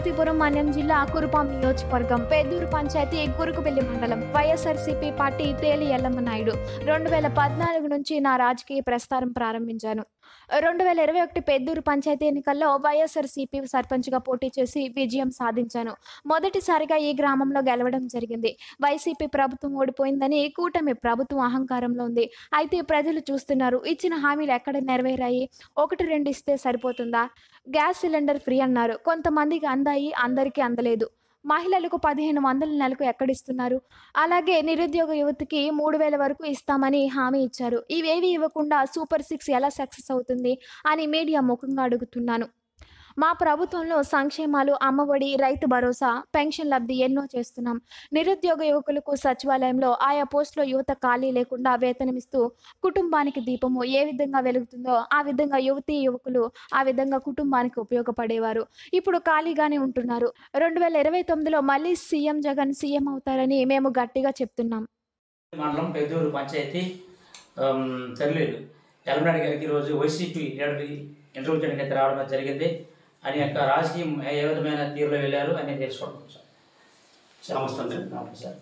పార్వతీపురం మన్యం జిల్లా కురుపాం నియోజకవర్గం పెద్దూరు పంచాయతీ గురుగుబెల్లి మండలం వైఎస్ఆర్సీపీ పార్టీ తేలి ఎల్లమ్మ నాయుడు 2014 నుంచి నా రాజకీయ ప్రస్థానం ప్రారంభించాను. 2021 పెద్దూరు పంచాయతీ ఎన్నికల్లో వైఎస్ఆర్సీపీ సర్పంచ్గా పోటీ చేసి విజయం సాధించాను. మొదటిసారిగా ఈ గ్రామంలో గెలవడం జరిగింది. వైసీపీ ప్రభుత్వం ఓడిపోయిందని కూటమి ప్రభుత్వం అహంకారంలో ఉంది. అయితే ప్రజలు చూస్తున్నారు. ఇచ్చిన హామీలు ఎక్కడ నెరవేరాయి? 1-2 ఇస్తే సరిపోతుందా? గ్యాస్ సిలిండర్ ఫ్రీ అన్నారు. కొంతమందికి అందాయి, అందరికీ అందలేదు. మహిళలకు 1500 నెలకు ఎక్కడిస్తున్నారు? అలాగే నిరుద్యోగ యువతకి 3000 వరకు ఇస్తామని హామీ ఇచ్చారు. ఇవేవి ఇవ్వకుండా సూపర్ 6 ఎలా సక్సెస్ అవుతుంది అని మీడియా ముఖంగా అడుగుతున్నాను. మా ప్రభుత్వంలో సంక్షేమాలు, అమ్మఒడి, రైతు భరోసా, పెన్షన్ లబ్ధి ఎన్నో చేస్తున్నాం. నిరుద్యోగ యువకులకు సచివాలయంలో ఆయా పోస్టులో యువత ఖాళీ లేకుండా వేతనమిస్తూ కుటుంబానికి దీపము ఏ విధంగా వెలుగుతుందో ఆ విధంగా యువతీ యువకులు ఆ విధంగా కుటుంబానికి ఉపయోగపడేవారు. ఇప్పుడు ఖాళీగానే ఉంటున్నారు. 2029లో మళ్ళీ సీఎం జగన్ సీఎం అవుతారని మేము గట్టిగా చెప్తున్నాం. మండలం పెద్దూరు పంచాయతీ తల్లిలు ఎల్లమనాయుడు గారికి ఈరోజు వైసీపీ ఇంటర్వ్యూ చేయడానికి రావడం జరిగింది. ఆయన యొక్క రాజకీయం ఏ విధమైన తీరులో వెళ్ళారు అని తెలుసుకోవడం సార్. నమస్తే అండి. నమస్తే సార్.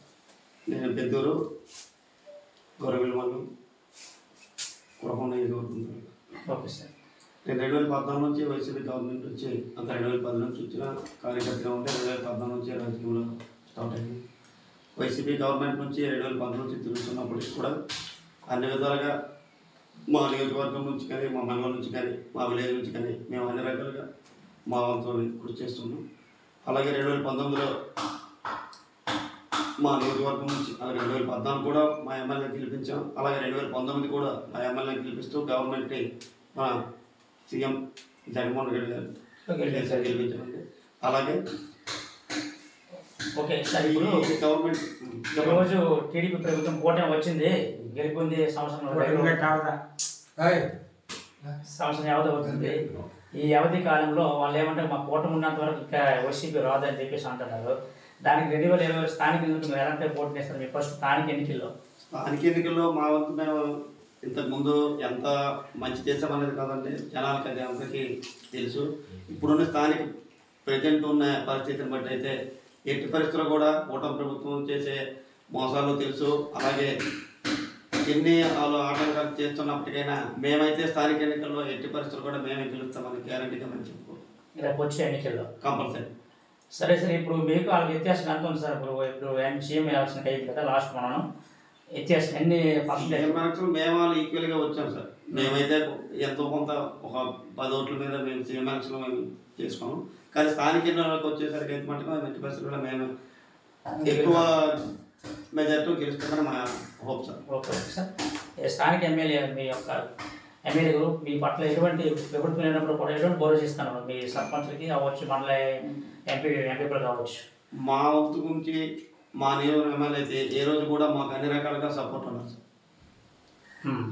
నేను పెద్దూరు గొరవెల్లి మండలం కురకొండ నియోజకవర్గం. Okay sir. నేను 2014 నుంచి వైసీపీ గవర్నమెంట్ వచ్చి అంత 2010 నుంచి వచ్చిన కార్యకర్తగా ఉంటే 2014 నుంచి రాజకీయంలో స్టార్ట్ అయింది. వైసీపీ గవర్నమెంట్ నుంచి 2010 నుంచి తిరుగుతున్నప్పటికీ కూడా అన్ని విధాలుగా మా నియోజకవర్గం నుంచి కానీ, మా మండలం నుంచి కానీ, మా విలేజ్ నుంచి కానీ మేము అన్ని రకాలుగా మా వంతు కృషి చేస్తున్నాం. అలాగే 2019లో మా నియోజకవర్గం నుంచి, అలాగే 2014 కూడా మా ఎమ్మెల్యే గెలిపించాం. అలాగే 2019 కూడా మా ఎమ్మెల్యే గెలిపిస్తూ గవర్నమెంట్ని మా సీఎం జగన్మోహన్ రెడ్డి గారు గెలిపించామండి. అలాగే ఓకే సార్. ఇప్పుడు గవర్నమెంట్ ఈరోజు టీడీపీ ప్రభుత్వం కూటమి వచ్చింది, గెలిపింది సంవత్సరం వ్యవధి అవుతుంది. ఈ వ్యవధి కాలంలో వాళ్ళు ఏమంటే మా కూటమి ఉన్నంత వరకు ఇంకా వైసీపీ రాదని చెప్పేసి అంటున్నారు. దానికి 2020 స్థానిక ఎన్నికలు మీరు ఎలాంటి పోటీ చేస్తారు? మీ ఫస్ట్ స్థానిక ఎన్నికల్లో మా వంతు మేము ఇంతకుముందు ఎంత మంచి చేసామనేది కాదండి, జనాలకి అది అందరికీ తెలుసు. ఇప్పుడున్న స్థానిక ప్రజెంట్ ఉన్న పరిస్థితిని బట్టి అయితే ఎట్టి పరిస్థితుల్లో కూడా కూటమి ప్రభుత్వం చేసే మోసాలు తెలుసు. అలాగే ఎన్ని వాళ్ళు ఆటంకాలు చేస్తున్నప్పటికైనా మేమైతే స్థానిక ఎన్నికల్లో ఎట్టి పరిస్థితులు కూడా మేమే గెలుస్తామని గ్యారంటీగా మేము చెప్పుకోవాలి. రేపు వచ్చే ఎన్నికల్లో కంపల్సరీ. సరే సార్. ఇప్పుడు మీకు వాళ్ళ వ్యత్యాసం ఎంత ఉంది సార్? ఇప్పుడు సీఎం ఎలక్షన్ అయ్యింది కదా లాస్ట్ మనం వ్యత్యాసం ఎన్ని పర్సెంట్? మేము వాళ్ళు ఈక్వల్గా వచ్చాం సార్. మేమైతే ఎంతో కొంత ఒక 10 ఓట్ల మీద మేము సీఎం ఎలక్షన్లో మేము చేసుకున్నాం. కానీ స్థానిక ఎన్నికలకు వచ్చేసరికి అయితే మటుకు మేము ఎట్టి పరిస్థితుల్లో మేము ఎక్కువ మెజార్టీ గెలుస్తామని మా హోప్ సార్. Okay sir. స్థానిక ఎమ్మెల్యే మీ యొక్క ఎమ్మెల్యే గారు మీ పట్ల ఎటువంటి ప్రభుత్వం లేనప్పుడు కూడా ఎటువంటి భరోసా ఇస్తున్నారు? మీ సర్పంచ్లకి అవ్వచ్చు, మండల ఎంపీలు కావచ్చు. మా వంతు గురించి మా నియోజకవర్గం ఎమ్మెల్యే అయితే ఏ రోజు కూడా మాకు అన్ని రకాలుగా సపోర్ట్ ఉన్నారు సార్.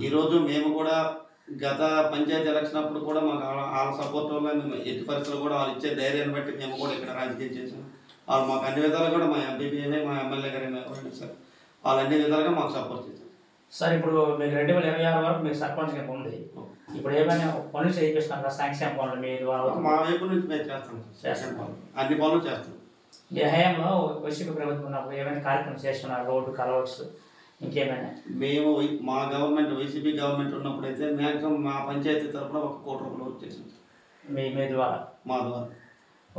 ఈరోజు మేము కూడా గత పంచాయతీ ఎలక్షన్ అప్పుడు కూడా మాకు వాళ్ళ సపోర్ట్ వల్ల మేము ఎట్టి పరిస్థితులు కూడా వాళ్ళు ఇచ్చే ధైర్యాన్ని బట్టి మేము కూడా ఇక్కడ రాజకీయం చేసాం. వాళ్ళు మాకు అన్ని విధాలుగా కూడా మా ఎంపీపీ మా ఎమ్మెల్యే గారు ఎవరైనా సార్ వాళ్ళు అన్ని విధాలుగా మాకు సపోర్ట్ చేశారు సార్. ఇప్పుడు మీకు 2026 వరకు మీకు సర్పంచ్ కింద ఉంది. ఇప్పుడు ఏమైనా పనులు చేయిస్తాం కదా, సంక్షేమ పనులు మీ ద్వారా? మా వైపు నుంచి మేము చేస్తాం సంక్షేమ పనులు, అన్ని పనులు చేస్తాం. ఈ హయాంలో వైసీపీ ప్రభుత్వం ఉన్నప్పుడు ఏమైనా కార్యక్రమం చేస్తున్నారు? రోడ్డు, కలవర్స్, ఇంకేమైనా? మేము మా గవర్నమెంట్ వైసీపీ గవర్నమెంట్ ఉన్నప్పుడు అయితే మ్యాక్సిమం మా పంచాయతీ తరఫున 1 కోటి రూపాయలు వర్క్ చేసాం మీ ద్వారా. మా ద్వారా.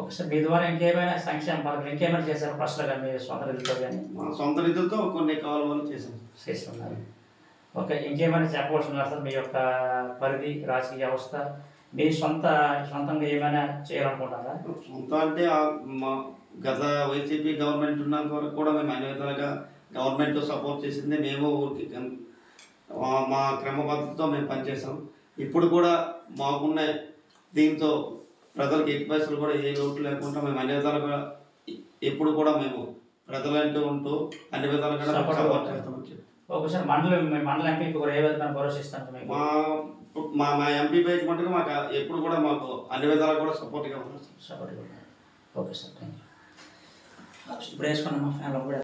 ఒకసారి మీ ద్వారా ఇంకేమైనా సంక్షేమ పథకాలు ఇంకేమైనా చేశారు? ఫస్ట్గా మీ సొంత నిధులతో కానీ? మా సొంత నిధులతో కొన్ని కావాలని చేస్తున్నారు. ఓకే. ఇంకేమైనా చెప్పవలసిన సార్? మీ యొక్క పరిధి, రాజకీయ వ్యవస్థ మీ సొంతంగా ఏమైనా చేయాలనుకుంటారా? సొంత అంటే మా గత వైసీపీ గవర్నమెంట్ ఉన్నంత వరకు కూడా మేము అన్ని విధాలుగా గవర్నమెంట్ సపోర్ట్ చేసింది. మేము ఊరికి మా క్రమ పద్ధతితో మేము పనిచేసాం. ఇప్పుడు కూడా మాకున్న దీంతో ప్రజలకు ఎట్టి పరిస్థితులు కూడా ఏ లోటు లేకుండా మేము అన్ని విధాలుగా ఎప్పుడు కూడా మేము ప్రజలంటూ ఉంటూ అన్ని విధాలుగా సపోర్ట్ చేస్తామని చెప్పి. ఒకసారి మండల ఎంపీ కూడా ఏ విధంగా భరోసా ఇస్తాను? మా ఎంపీ పేజ్ మటుకు మాకు ఎప్పుడు కూడా మాకు అన్ని విధాలుగా కూడా సపోర్ట్గా ఉన్నారు. Okay sir. Thank you. ఇప్పుడు వేసుకున్నామా ఫ్యాన్లో కూడా?